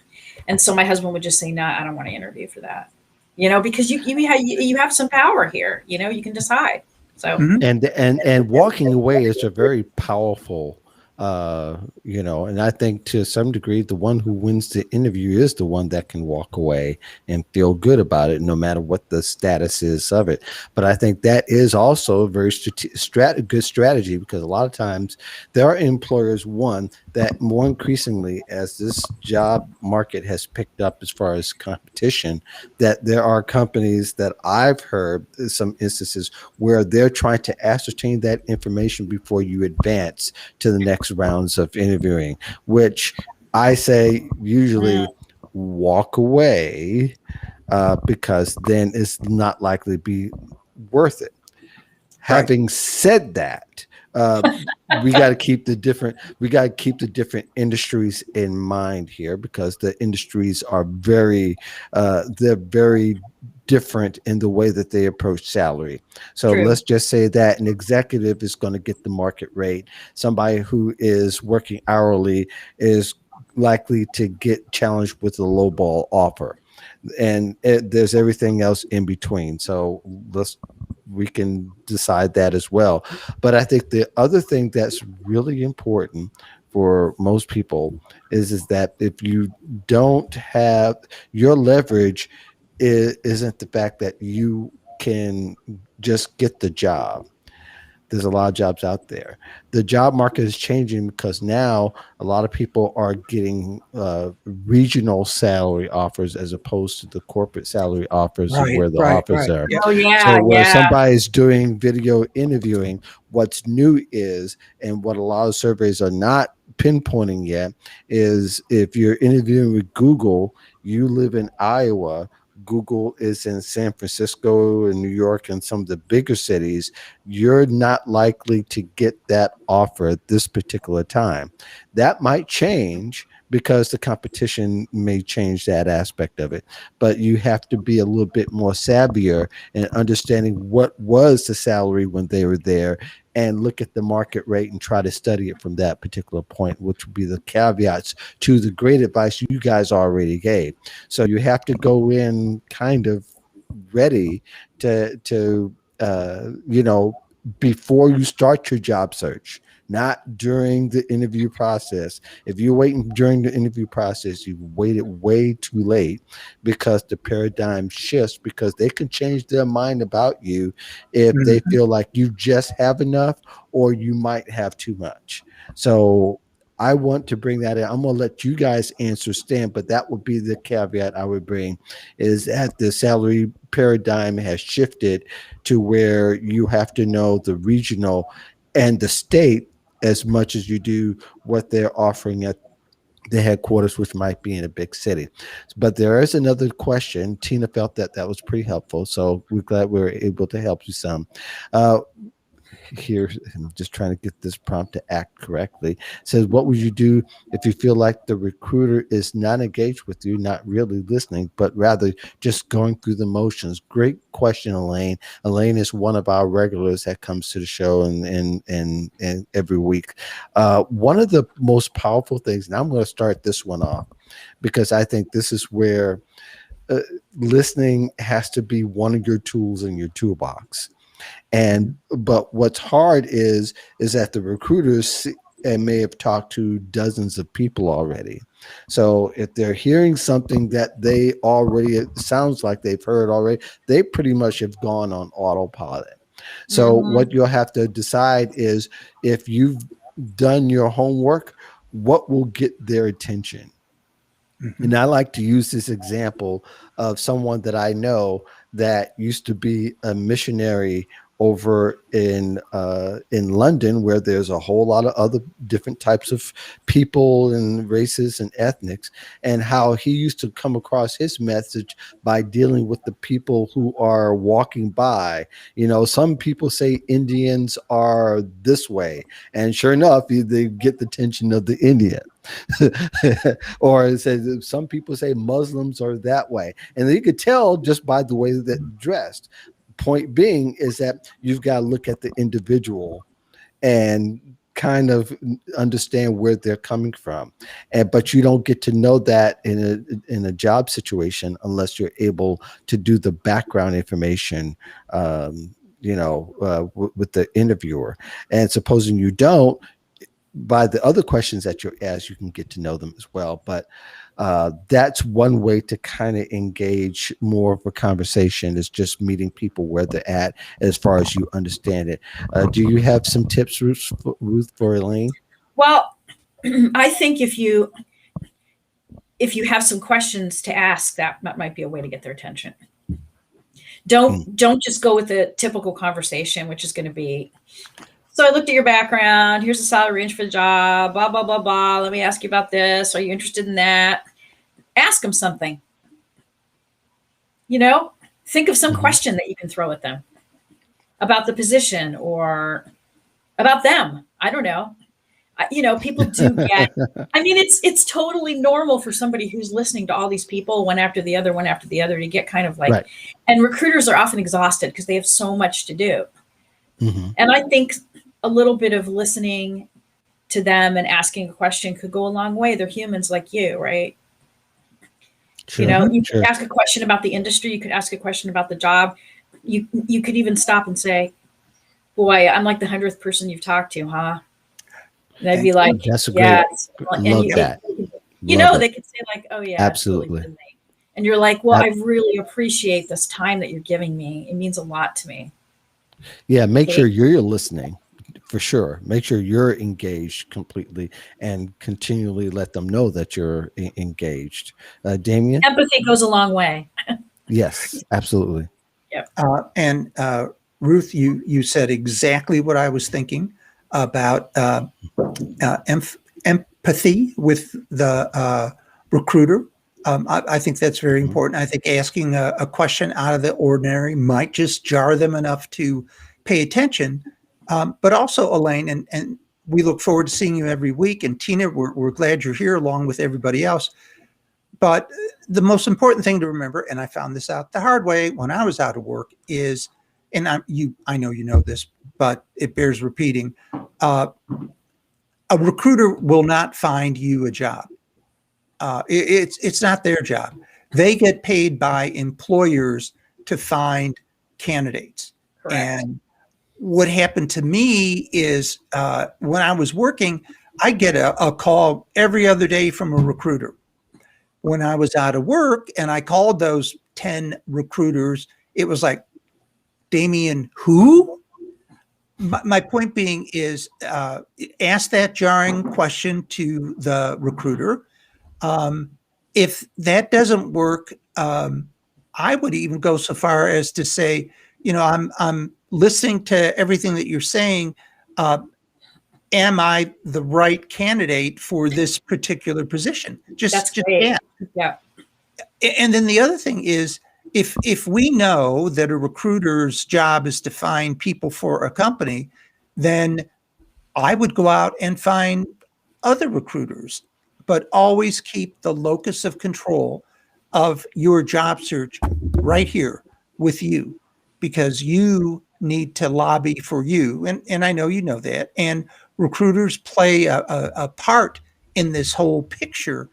and so my husband would just say, "No, I don't want to interview for that," because you have some power here. You can decide. So Mhm. And walking away is a very powerful, and I think to some degree the one who wins the interview is the one that can walk away and feel good about it no matter what the status is of it. But I think that is also a very good strategy, because a lot of times there are employers, one, that more increasingly as this job market has picked up as far as competition, that there are companies that I've heard some instances where they're trying to ascertain that information before you advance to the next rounds of interviewing, which I say mm, usually walk away, because then it's not likely to be worth it. Right. Having said that, uh, we got to keep the different industries in mind here, because the industries are they're very different in the way that they approach salary. So true. let's just say that an executive is going to get the market rate. Somebody who is working hourly is likely to get challenged with a low ball offer, and there's everything else in between. So we can decide that as well. But I think the other thing that's really important for most people is that if you don't have your leverage, isn't the fact that you can just get the job. There's a lot of jobs out there. The job market is changing because now a lot of people are getting regional salary offers as opposed to the corporate salary offers of Right. where the Right. offers Right. are. Yep. Oh yeah, So where yeah. somebody's doing video interviewing, what's new is, and what a lot of surveys are not pinpointing yet, is if you're interviewing with Google, you live in Iowa, Google is in San Francisco and New York and some of the bigger cities, you're not likely to get that offer at this particular time. That might change because the competition may change that aspect of it. But you have to be a little bit more savvier in understanding what was the salary when they were there, and look at the market rate and try to study it from that particular point, which would be the caveats to the great advice you guys already gave. So you have to go in kind of ready to before you start your job search, not during the interview process. If you're waiting during the interview process, you've waited way too late, because the paradigm shifts, because they can change their mind about you if they Mhm. feel like you just have enough or you might have too much. So I want to bring that in. I'm going to let you guys answer Stan, but that would be the caveat I would bring, is that the salary paradigm has shifted to where you have to know the regional and the state as much as you do what they're offering at the headquarters, which might be in a big city. But there is another question. Tina felt that that was pretty helpful, so we're glad we were able to help you some. Uh, Here, I'm just trying to get this prompt to act correctly. It says, what would you do if you feel like the recruiter is not engaged with you, not really listening, but rather just going through the motions? Great question, Elaine. Elaine is one of our regulars that comes to the show and every week. One of the most powerful things, and I'm going to start this one off because I think this is where uh, listening has to be one of your tools in your toolbox. And but what's hard is that the recruiters and may have talked to dozens of people already. So if they're hearing something that they already, it sounds like they've heard already, they pretty much have gone on autopilot. So Hmm. what you'll have to decide is, if you've done your homework, what will get their attention. Mhm. And I like to use this example of someone that I know that used to be a missionary over in London, where there's a whole lot of other different types of people and races and ethnics, and how he used to come across his message by dealing with the people who are walking by. Some people say Indians are this way, and sure enough, they get the attention of the Indian. Or it says some people say Muslims are that way, and you could tell just by the way that dressed. Point being is that you've got to look at the individual and kind of understand where they're coming from, but you don't get to know that in a job situation unless you're able to do the background information, with the interviewer. And supposing you don't, by the other questions that you're asked, you can get to know them as well. But that's one way to kind of engage more of a conversation, is just meeting people where they're at as far as you understand it. Do you have some tips, Ruth, for Elaine? Well, I think if you have some questions to ask, that might be a way to get their attention. Don't just go with the typical conversation, which is going to be, so I looked at your background. Here's the salary range for the job, blah, blah, blah, blah. Let me ask you about this. Are you interested in that? Ask them something. Think of some question that you can throw at them about the position or about them. I don't know. People do get, it's totally normal for somebody who's listening to all these people, one after the other, to get kind of like, right. And recruiters are often exhausted because they have so much to do. Mm-hmm. And I think a little bit of listening to them and asking a question could go a long way. They're humans like you, right? Sure. You could ask a question about the industry. You could ask a question about the job. You could even stop and say, boy, I'm like the 100th person you've talked to, huh? And I'd be like, that's a yeah. great, love that. They could say like, oh yeah, absolutely. Really, and you're like, well, I really appreciate this time that you're giving me. It means a lot to me. Yeah. Make sure you're listening. For sure. Make sure you're engaged completely and continually let them know that you're engaged. Damien? Empathy goes a long way. Yes, absolutely. Yep. And Ruth, you said exactly what I was thinking about empathy with the recruiter. I think that's very important. I think asking a question out of the ordinary might just jar them enough to pay attention. But also, Elaine, and we look forward to seeing you every week. And Tina, we're glad you're here along with everybody else. But the most important thing to remember, and I found this out the hard way when I was out of work, is, and I know you know this, but it bears repeating, a recruiter will not find you a job. It's not their job. They get paid by employers to find candidates. Correct. And what happened to me is when I was working, I get a call every other day from a recruiter. When I was out of work and I called those 10 recruiters, it was like, Damien, who? My point being is ask that jarring question to the recruiter. If that doesn't work, I would even go so far as to say, I'm listening to everything that you're saying. Am I the right candidate for this particular position? That's great. Yeah. And then the other thing is, if we know that a recruiter's job is to find people for a company, then I would go out and find other recruiters, but always keep the locus of control of your job search right here with you, because you need to lobby for you. And I know you know that. And recruiters play a part in this whole picture,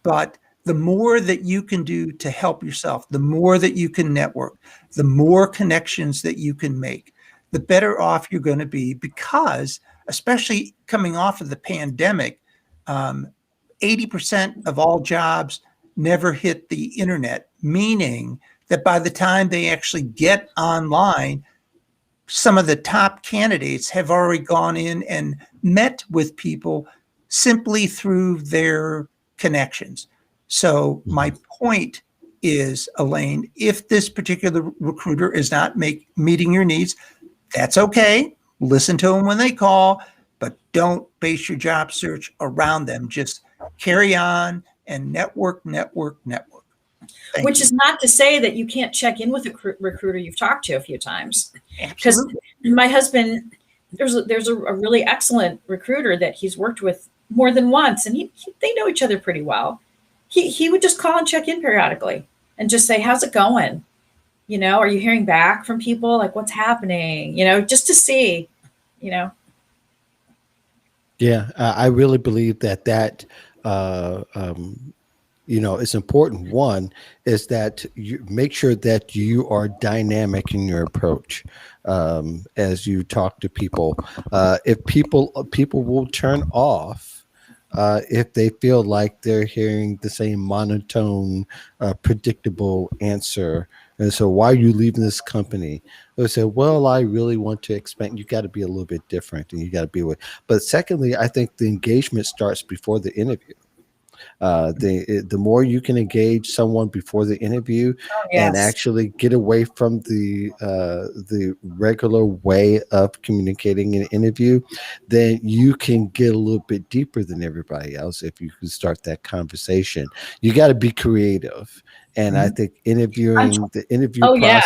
but the more that you can do to help yourself, the more that you can network, the more connections that you can make, the better off you're going to be, because especially coming off of the pandemic, 80% of all jobs never hit the internet, meaning that by the time they actually get online, some of the top candidates have already gone in and met with people simply through their connections. So my point is, Elaine, if this particular recruiter is not meeting your needs, that's okay. Listen to them when they call, but don't base your job search around them. Just carry on and network. Which is not to say that you can't check in with a recruiter you've talked to a few times. Because my husband, there's a really excellent recruiter that he's worked with more than once, and they know each other pretty well. He would just call and check in periodically and just say, how's it going? Are you hearing back from people? Like, what's happening? Just to see, Yeah, I really believe that uh, um, it's important. One is that you make sure that you are dynamic in your approach as you talk to people. If people will turn off if they feel like they're hearing the same monotone, predictable answer. And so, why are you leaving this company? They say, "Well, I really want to expand." You got to be a little bit different, and you got to be with. But secondly, I think the engagement starts before the interview. The more you can engage someone before the interview Oh, and yes. actually get away from the regular way of communicating in an interview, then you can get a little bit deeper than everybody else if you can start that conversation. You got to be creative. And I Mhm. think I'm, oh, yeah.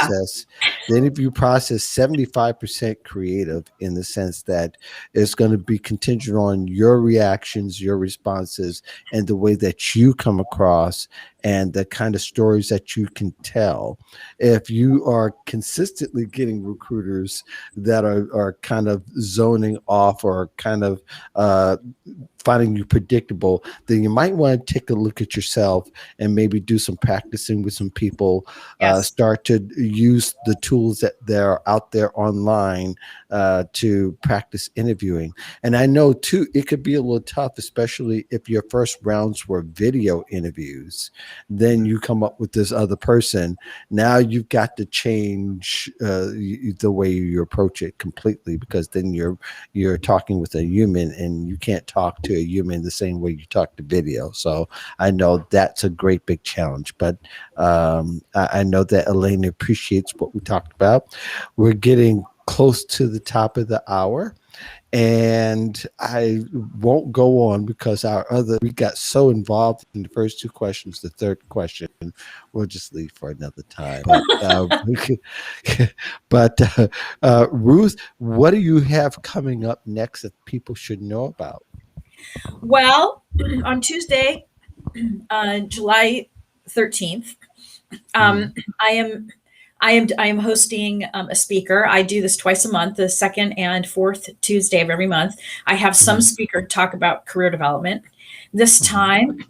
the interview process, 75% creative in the sense that it's going to be contingent on your reactions, your responses, and the way that you come across and the kind of stories that you can tell. If you are consistently getting recruiters that are kind of zoning off or kind of finding you predictable, then you might want to take a look at yourself and maybe do some practicing with some people. Yes. Start to use the tools that are out there online to practice interviewing. And I know too, it could be a little tough, especially if your first rounds were video interviews. Then you come up with this other person. Now you've got to change the way you approach it completely, because then you're talking with a human and you can't talk to a human the same way you talk to video. So I know that's a great big challenge, but I know that Elaine appreciates what we talked about. We're getting close to the top of the hour, and I won't go on because we got so involved in the first two questions. The third question we'll just leave for another time. But Ruth, what do you have coming up next that people should know about? Well, on Tuesday, July 13th, Mhm. um, I am I am hosting a speaker. I do this twice a month, the second and fourth Tuesday of every month. I have some Mhm. speaker talk about career development. This Mhm. time,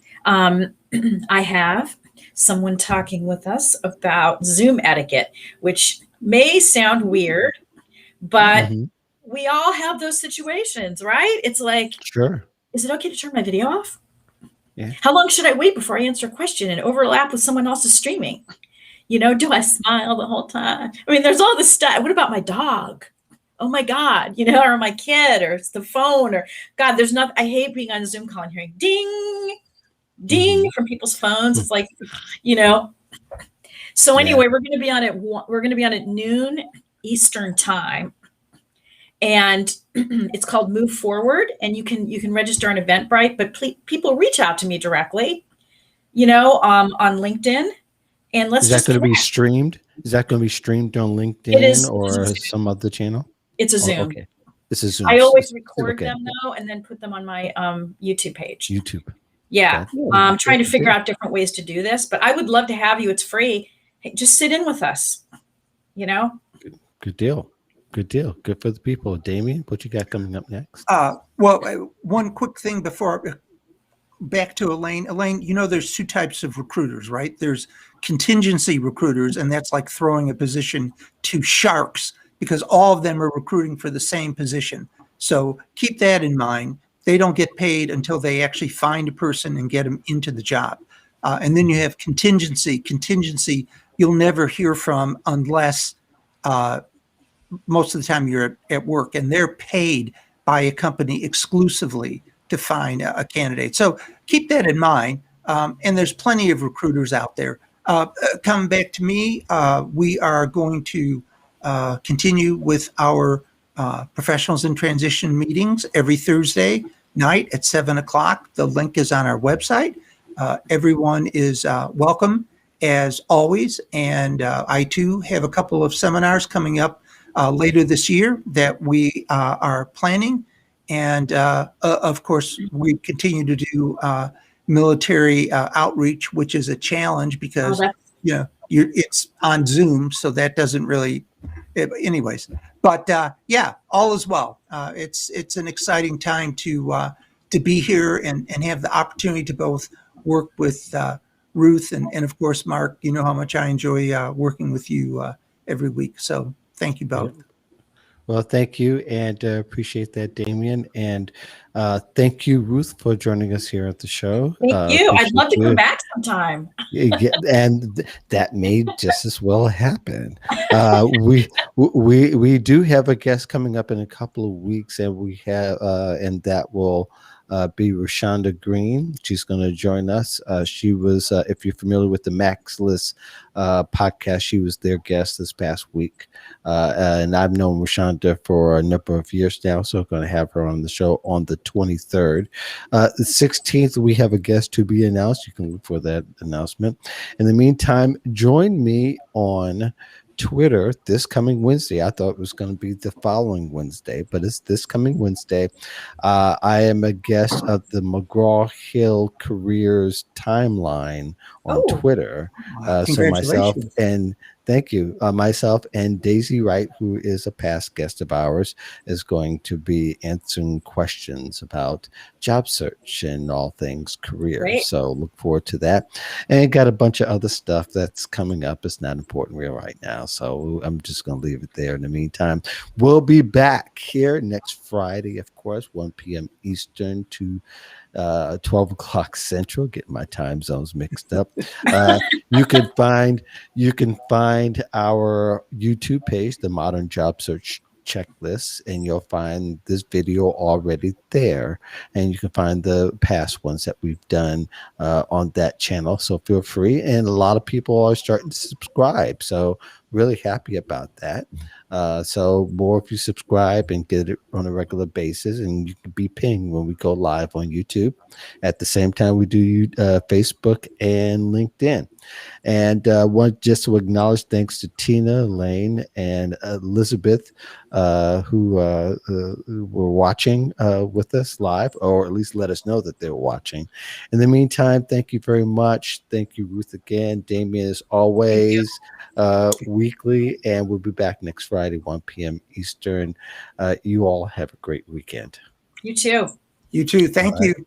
I have someone talking with us about Zoom etiquette, which may sound weird, but Mhm. we all have those situations, right? It's like, Sure. is it okay to turn my video off? Yeah. How long should I wait before I answer a question and overlap with someone else's streaming? Do I smile the whole time? I mean, there's all this stuff. What about my dog? Oh my God, or my kid, or it's the phone, or God, there's nothing. I hate being on a Zoom call and hearing ding, ding Mhm. from people's phones. It's like, you know. So Yeah. anyway, we're going to be on at noon Eastern time, and it's called Move Forward, and you can register on Eventbrite, but people reach out to me directly, on LinkedIn, and let's Is that just going to be connect. streamed? Is that going to be streamed on It LinkedIn is. It is a or Zoom. some other channel? It's a Oh, Zoom. okay. This is Zoom. I always record Okay. them though, and then put them on my YouTube page. YouTube. Yeah, Okay. Yeah, trying to good figure deal. out different ways to do this, but I would love to have you. It's free. Hey, just sit in with us. You know. Good deal. Good deal. Good for the people. Damien, what you got coming up next? One quick thing before back to Elaine. Elaine, there's two types of recruiters, right? There's contingency recruiters, and that's like throwing a position to sharks because all of them are recruiting for the same position. So keep that in mind. They don't get paid until they actually find a person and get them into the job. And then you have contingency. Contingency, you'll never hear from unless uh, most of the time you're at work, and they're paid by a company exclusively to find a candidate. So keep that in mind. And there's plenty of recruiters out there. Coming back to me, we are going to continue with our professionals in transition meetings every Thursday night at 7 o'clock. The link is on our website. Everyone is welcome as always. And I too have a couple of seminars coming up later this year that we are planning. And of course, we continue to do military outreach, which is a challenge Oh, because, that's you know, it's on Zoom, so that doesn't really. Anyways, but yeah, all is well. It's an exciting time to be here and have the opportunity to both work with Ruth and of course Mark. You know how much I enjoy working with you every week. So thank you Yeah. both. Well, thank you, and appreciate that, Damien, and thank you, Ruth, for joining us here at the show. Thank you. I'd love Appreciate to come you. back sometime. Yeah, and that may just as well happen. We do have a guest coming up in a couple of weeks, and we have and that will be Rashonda Green. She's going to join us. She was, if you're familiar with the Max List podcast, she was their guest this past week, and I've known Rashonda for a number of years now, so I'm going to have her on the show on the 23rd. The 16th, we have a guest to be announced. You can look for that announcement. In the meantime, join me on Twitter this coming Wednesday. I thought it was going to be the following Wednesday, but it's this coming Wednesday. I am a guest of the McGraw Hill Careers Timeline on Oh, Twitter. So myself Congratulations. and thank you, myself and Daisy Wright, who is a past guest of ours, is going to be answering questions about job search and all things career. great. So look forward to that. And got a bunch of other stuff that's coming up. It's not important real right now. So I'm just going to leave it there. In the meantime, we'll be back here next Friday, of course, 1 p.m. Eastern to 12 o'clock Central. Getting my time zones mixed up. You can find our YouTube page, the Modern Job Search Checklist, and you'll find this video already there, and you can find the past ones that we've done on that channel. So feel free, and a lot of people are starting to subscribe, so really happy about that. So more if you subscribe and get it on a regular basis, and you can be pinged when we go live on YouTube. At the same time, we do Facebook and LinkedIn. And want just to acknowledge thanks to Tina, Elaine, and Elizabeth, who were watching with us live, or at least let us know that they were watching. In the meantime, thank you very much. Thank you, Ruth, again. Damien, as Thank you. always, weekly, and we'll be back next Friday, 1 p.m. Eastern. You all have a great weekend. You too. You too. All Thank right. you.